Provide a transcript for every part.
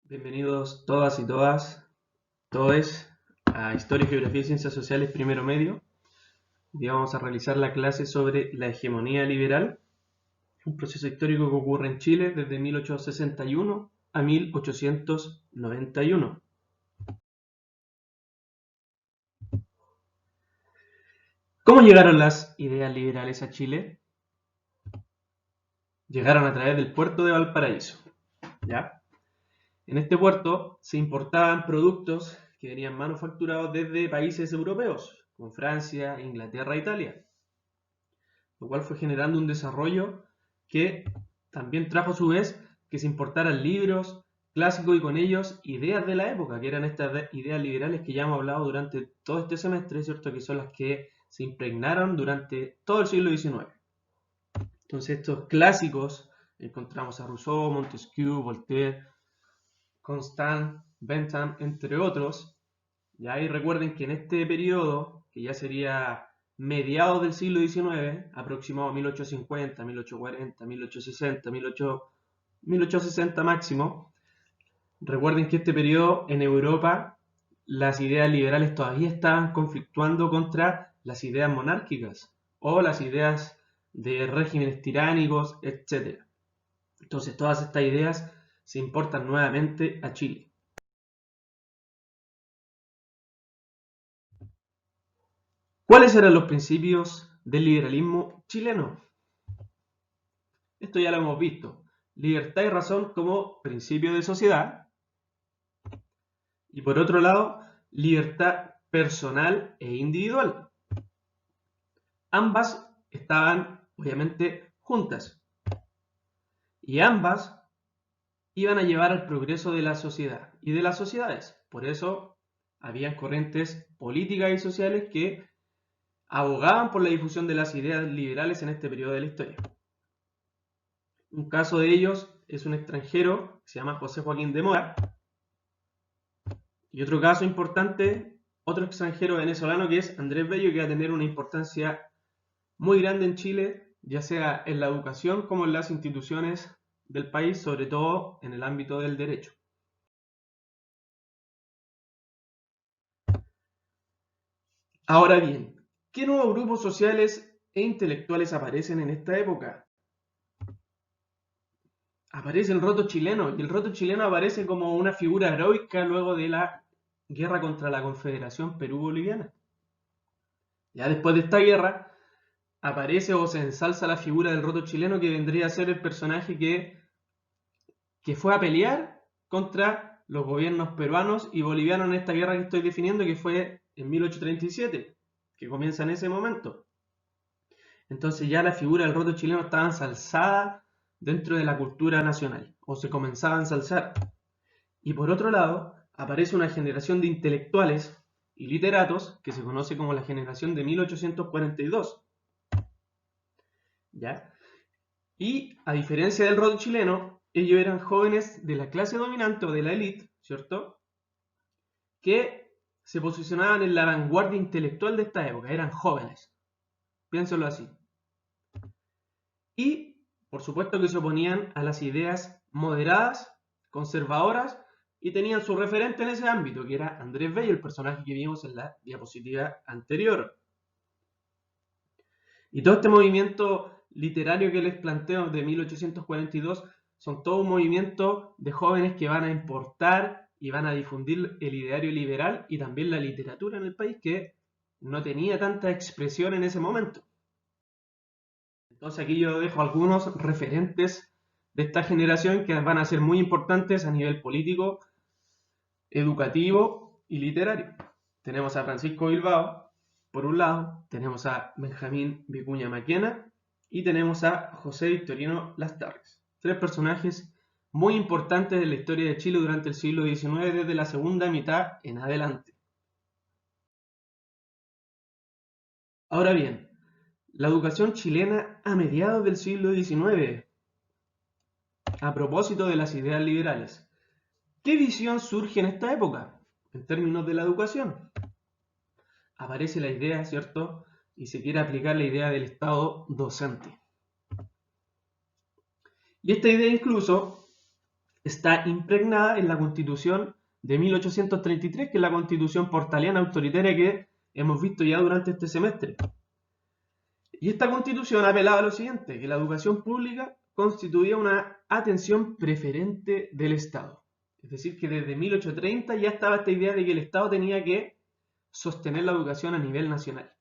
Bienvenidos todas y todes a Historia, Geografía y Ciencias Sociales primero medio. Hoy vamos a realizar la clase sobre la hegemonía liberal, un proceso histórico que ocurre en Chile desde 1861 a 1891. ¿Cómo llegaron las ideas liberales a Chile? Llegaron a través del puerto de Valparaíso, ¿ya? En este puerto se importaban productos que venían manufacturados desde países europeos, como Francia, Inglaterra e Italia, lo cual fue generando un desarrollo que también trajo a su vez que se importaran libros clásicos y con ellos ideas de la época, que eran estas ideas liberales que ya hemos hablado durante todo este semestre, ¿cierto? Que son las que se impregnaron durante todo el siglo XIX. Entonces estos clásicos, encontramos a Rousseau, Montesquieu, Voltaire, Constant, Bentham, entre otros. Y ahí recuerden que en este periodo, que ya sería mediados del siglo XIX, aproximado a 1850, 1840, 1860, 1860 máximo, recuerden que este periodo en Europa las ideas liberales todavía estaban conflictuando contra las ideas monárquicas o las ideas de regímenes tiránicos, etc. Entonces todas estas ideas se importan nuevamente a Chile. ¿Cuáles eran los principios del liberalismo chileno? Esto ya lo hemos visto. Libertad y razón como principio de sociedad. Y por otro lado, libertad personal e individual. Ambas estaban, obviamente, juntas. Y ambas iban a llevar al progreso de la sociedad y de las sociedades. Por eso, habían corrientes políticas y sociales que abogaban por la difusión de las ideas liberales en este periodo de la historia. Un caso de ellos es un extranjero que se llama José Joaquín de Mora. Y otro caso importante, otro extranjero venezolano que es Andrés Bello, que va a tener una importancia muy grande en Chile, ya sea en la educación como en las instituciones del país, sobre todo en el ámbito del derecho. Ahora bien, ¿qué nuevos grupos sociales e intelectuales aparecen en esta época? Aparece el roto chileno, y el roto chileno aparece como una figura heroica luego de la guerra contra la Confederación Perú-Boliviana. Ya después de esta guerra aparece o se ensalza la figura del roto chileno, que vendría a ser el personaje que fue a pelear contra los gobiernos peruanos y bolivianos en esta guerra que estoy definiendo, que fue en 1837, que comienza en ese momento. Entonces ya la figura del roto chileno estaba ensalzada dentro de la cultura nacional, o se comenzaba a ensalzar. Y por otro lado, aparece una generación de intelectuales y literatos que se conoce como la generación de 1842. ¿Ya? Y a diferencia del roto chileno, ellos eran jóvenes de la clase dominante o de la élite, ¿cierto? Que se posicionaban en la vanguardia intelectual de esta época, eran jóvenes, piénselo así. Y, por supuesto, que se oponían a las ideas moderadas, conservadoras, y tenían su referente en ese ámbito, que era Andrés Bello, el personaje que vimos en la diapositiva anterior. Y todo este movimiento literario que les planteo de 1842 son todo un movimiento de jóvenes que van a importar y van a difundir el ideario liberal y también la literatura en el país, que no tenía tanta expresión en ese momento. Entonces aquí yo dejo algunos referentes de esta generación que van a ser muy importantes a nivel político, educativo y literario. Tenemos a Francisco Bilbao, por un lado, tenemos a Benjamín Vicuña Maquena y tenemos a José Victorino Lastarres. Tres personajes muy importantes en la historia de Chile durante el siglo XIX, desde la segunda mitad en adelante. Ahora bien, la educación chilena a mediados del siglo XIX, a propósito de las ideas liberales. ¿Qué visión surge en esta época en términos de la educación? Aparece la idea, ¿cierto? Y se quiere aplicar la idea del Estado docente. Y esta idea incluso está impregnada en la Constitución de 1833, que es la Constitución portaliana autoritaria que hemos visto ya durante este semestre. Y esta Constitución apelaba a lo siguiente, que la educación pública constituía una atención preferente del Estado. Es decir, que desde 1830 ya estaba esta idea de que el Estado tenía que sostener la educación a nivel nacional.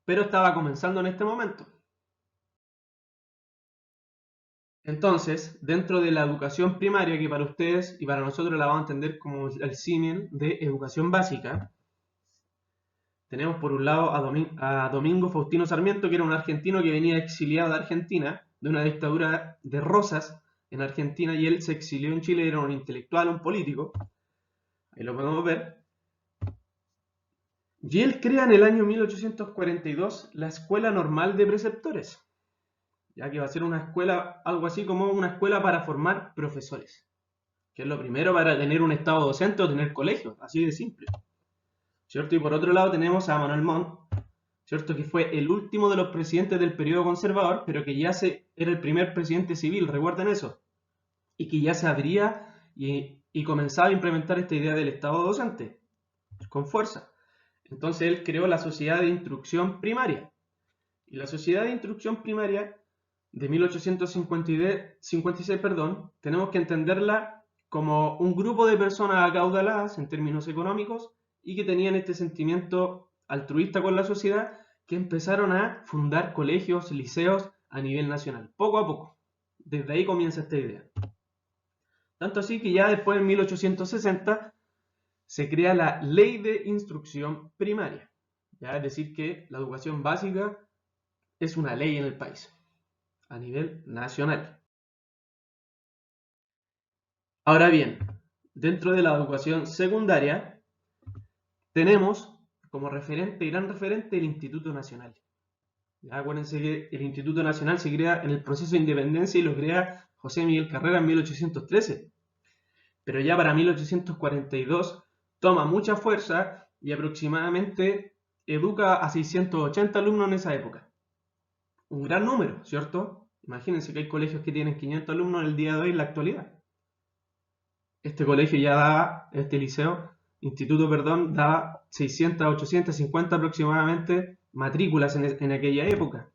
Pero estaba comenzando en este momento. Entonces, dentro de la educación primaria, que para ustedes y para nosotros la vamos a entender como el símil de educación básica, tenemos por un lado a Domingo Faustino Sarmiento, que era un argentino que venía exiliado de Argentina, de una dictadura de Rosas en Argentina, y él se exilió en Chile, era un intelectual, un político, ahí lo podemos ver, y él crea en el año 1842 la Escuela Normal de Preceptores, ya que va a ser una escuela, algo así como una escuela para formar profesores, que es lo primero para tener un estado docente o tener colegios, así de simple, ¿cierto? Y por otro lado tenemos a Manuel Montt, ¿cierto? Que fue el último de los presidentes del periodo conservador, pero que ya era el primer presidente civil, recuerden eso, y que ya se abría y comenzaba a implementar esta idea del Estado docente, con fuerza. Entonces él creó la Sociedad de Instrucción Primaria, y la Sociedad de Instrucción Primaria de 1856, tenemos que entenderla como un grupo de personas acaudaladas en términos económicos y que tenían este sentimiento altruista con la sociedad, que empezaron a fundar colegios, liceos a nivel nacional, poco a poco. Desde ahí comienza esta idea. Tanto así que ya después, en 1860, se crea la Ley de Instrucción Primaria. ¿Ya? Es decir, que la educación básica es una ley en el país, a nivel nacional. Ahora bien, dentro de la educación secundaria, tenemos como referente, gran referente, el Instituto Nacional. Ya, acuérdense que el Instituto Nacional se crea en el proceso de independencia y lo crea José Miguel Carrera en 1813. Pero ya para 1842 toma mucha fuerza y aproximadamente educa a 680 alumnos en esa época. Un gran número, ¿cierto? Imagínense que hay colegios que tienen 500 alumnos en el día de hoy, en la actualidad. Este colegio ya daba, este liceo, instituto, perdón, daba 600, 850 aproximadamente matrículas en aquella época,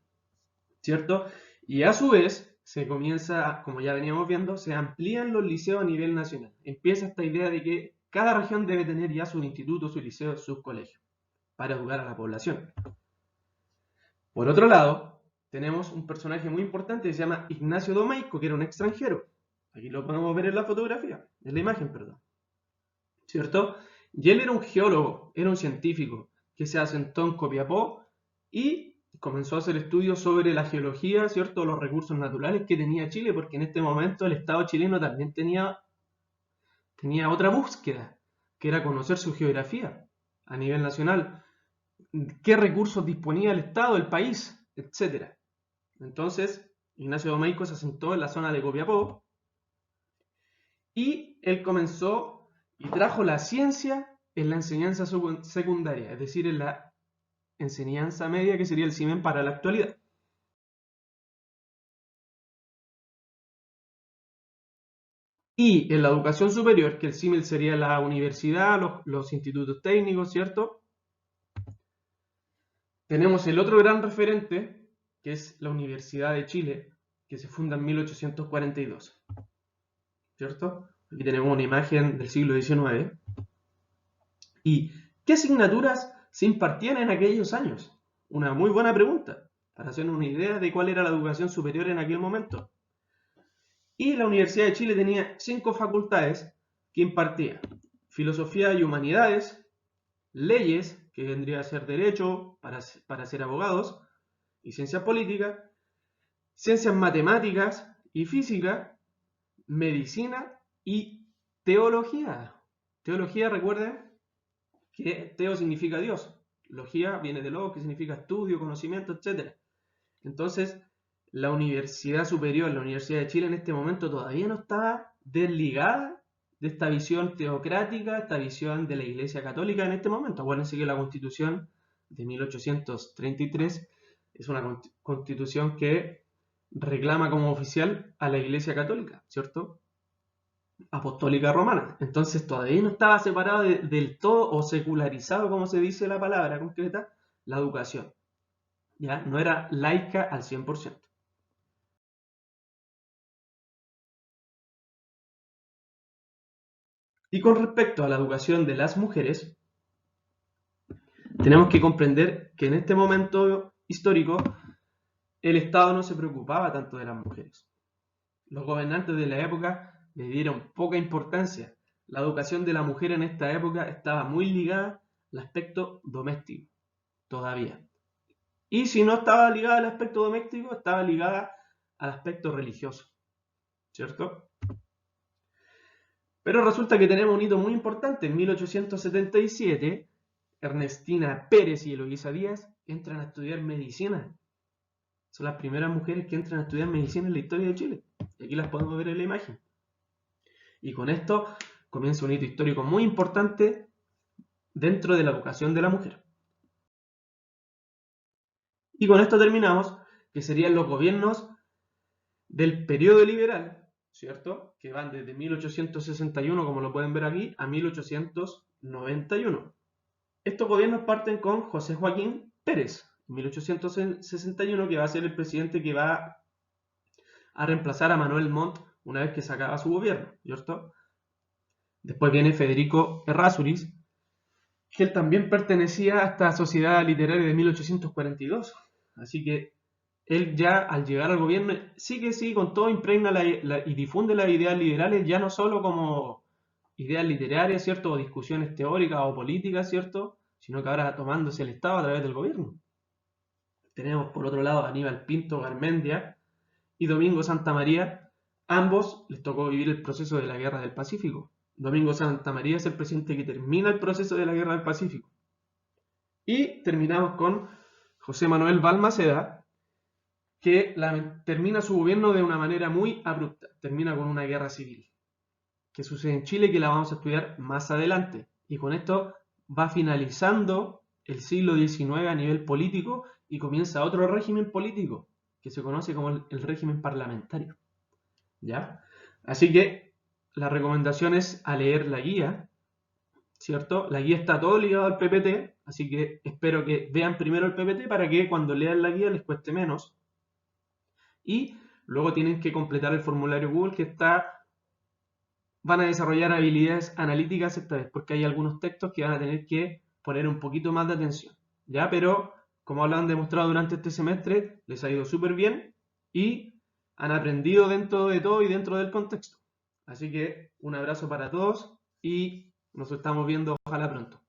¿cierto? Y a su vez se comienza, como ya veníamos viendo, se amplían los liceos a nivel nacional. Empieza esta idea de que cada región debe tener ya su instituto, su liceo, sus colegios, para educar a la población. Por otro lado, tenemos un personaje muy importante que se llama Ignacio Domeyko, que era un extranjero. Aquí lo podemos ver en la fotografía, en la imagen, perdón. ¿Cierto? Y él era un geólogo, era un científico, que se asentó en Copiapó y comenzó a hacer estudios sobre la geología, ¿cierto? Los recursos naturales que tenía Chile, porque en este momento el Estado chileno también tenía otra búsqueda, que era conocer su geografía a nivel nacional, qué recursos disponía el Estado, el país, etc. Entonces, Ignacio Domeyko se asentó en la zona de Copiapó y él comenzó y trajo la ciencia en la enseñanza secundaria, es decir, en la enseñanza media, que sería el CIMEN para la actualidad. Y en la educación superior, que el símil sería la universidad, los institutos técnicos, ¿cierto? Tenemos el otro gran referente, que es la Universidad de Chile, que se funda en 1842, ¿cierto? Aquí tenemos una imagen del siglo XIX. ¿Y qué asignaturas se impartían en aquellos años? Una muy buena pregunta, para hacernos una idea de cuál era la educación superior en aquel momento. Y la Universidad de Chile tenía 5 facultades que impartían filosofía y humanidades, leyes, que vendría a ser derecho para ser abogados, y ciencias políticas, ciencias matemáticas y física, medicina y teología. Teología, recuerden que teo significa Dios, logía viene de logos, que significa estudio, conocimiento, etc. Entonces, la Universidad Superior, la Universidad de Chile en este momento todavía no está desligada de esta visión teocrática, esta visión de la Iglesia Católica en este momento. Acuérdense que la Constitución de 1833 es una constitución que reclama como oficial a la Iglesia Católica, ¿cierto? apostólica romana. Entonces todavía no estaba separado del todo o secularizado, como se dice la palabra concreta, la educación. ¿Ya? No era laica al 100%. Y con respecto a la educación de las mujeres, tenemos que comprender que en este momento histórico el Estado no se preocupaba tanto de las mujeres. Los gobernantes de la época le dieron poca importancia. La educación de la mujer en esta época estaba muy ligada al aspecto doméstico, todavía. Y si no estaba ligada al aspecto doméstico, estaba ligada al aspecto religioso, ¿cierto? Pero resulta que tenemos un hito muy importante. En 1877, Ernestina Pérez y Eloísa Díaz entran a estudiar medicina. Son las primeras mujeres que entran a estudiar medicina en la historia de Chile. Y aquí las podemos ver en la imagen. Y con esto comienza un hito histórico muy importante dentro de la educación de la mujer. Y con esto terminamos, que serían los gobiernos del periodo liberal, ¿cierto? Que van desde 1861, como lo pueden ver aquí, a 1891. Estos gobiernos parten con José Joaquín Pérez, en 1861, que va a ser el presidente que va a reemplazar a Manuel Montt una vez que se acaba su gobierno, ¿cierto? Después viene Federico Errázuriz, que él también pertenecía a esta sociedad literaria de 1842. Así que él ya al llegar al gobierno sí que sí, con todo impregna y difunde las ideas liberales ya no solo como ideas literarias, ¿cierto? O discusiones teóricas o políticas, ¿cierto? Sino que ahora tomándose el Estado a través del gobierno. Tenemos por otro lado a Aníbal Pinto Garmendia y Domingo Santa María. Ambos les tocó vivir el proceso de la Guerra del Pacífico. Domingo Santa María es el presidente que termina el proceso de la Guerra del Pacífico. Y terminamos con José Manuel Balmaceda, que termina su gobierno de una manera muy abrupta. Termina con una guerra civil que sucede en Chile, que la vamos a estudiar más adelante. Y con esto va finalizando el siglo XIX a nivel político y comienza otro régimen político que se conoce como el régimen parlamentario. ¿Ya? Así que la recomendación es a leer la guía, ¿cierto? La guía está todo ligado al PPT, así que espero que vean primero el PPT para que cuando lean la guía les cueste menos. Y luego tienen que completar el formulario Google que van a desarrollar habilidades analíticas esta vez, porque hay algunos textos que van a tener que poner un poquito más de atención, ¿ya? Pero, como lo han demostrado durante este semestre, les ha ido súper bien y han aprendido dentro de todo y dentro del contexto. Así que un abrazo para todos y nos estamos viendo, ojalá pronto.